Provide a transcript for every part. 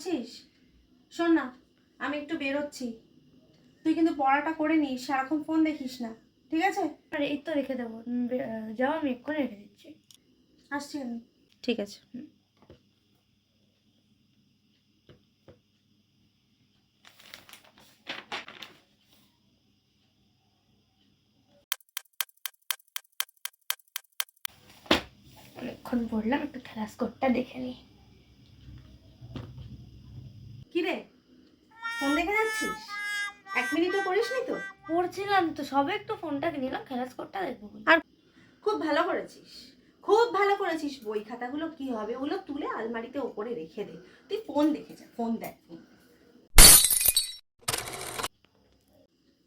করছিস? শোন না, আমি একটু বেরোচ্ছি, তুই কিন্তু পড়াটা করে নিস, সারাক্ষণ ফোন দেখিস না, ঠিক আছে? আর এই তো রেখে দেবো, যাও আমি এক্ষুনি রেখে দিচ্ছি। আসছি আমি। ঠিক আছে। অনেকক্ষণ পড়লাম, একটু খেলা স্কোরটা দেখে নিই। কি রে, ফোন দেখে যাচ্ছিস? 1 মিনিটও করিসনি তো? পড়ছিলাম তো, সবে একটু ফোনটাকে নিলাম, খেলা স্কোরটা দেখবো বলে। আর খুব ভালো করেছিস, খুব ভালো করেছিস। বই খাতাগুলো কি হবে, ওগুলো তুলে আলমারিতে ওপরে রেখে দে, তুই ফোন দেখে যা, ফোন দেখ।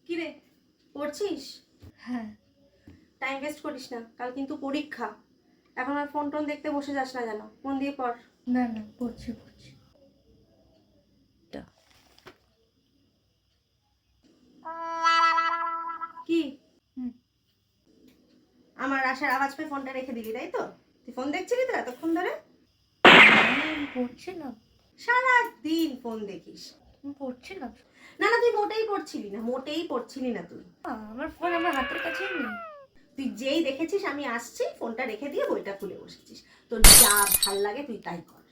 কি রে, পড়ছিস? হ্যাঁ। টাইম ওয়েস্ট করিস না, কাল কিন্তু পরীক্ষা। এখন আর ফোন টোন দেখতে বসে যাস না যেন, মন দিয়ে পড়। না না, পড়ছি। কি আমার আসার আওয়াজ পেয়ে ফোনটা রেখে দিলি, তাই তো? তুই ফোন দেখছিলি তো এতক্ষণ ধরে? পড়ছিলাম। সারাদিন ফোন দেখিস। পড়ছিলাম। না না, তুই মোটেই পড়ছিলি না, মোটেই পড়ছিলি না তুই। আমার ফোন আমার হাতের কাছেই নেই। তুই যেই দেখেছিস আমি আসছি, ফোনটা রেখে দিয়ে বইটা খুলে বসেছিস। তোর যা ভাল লাগে তুই তাই কর।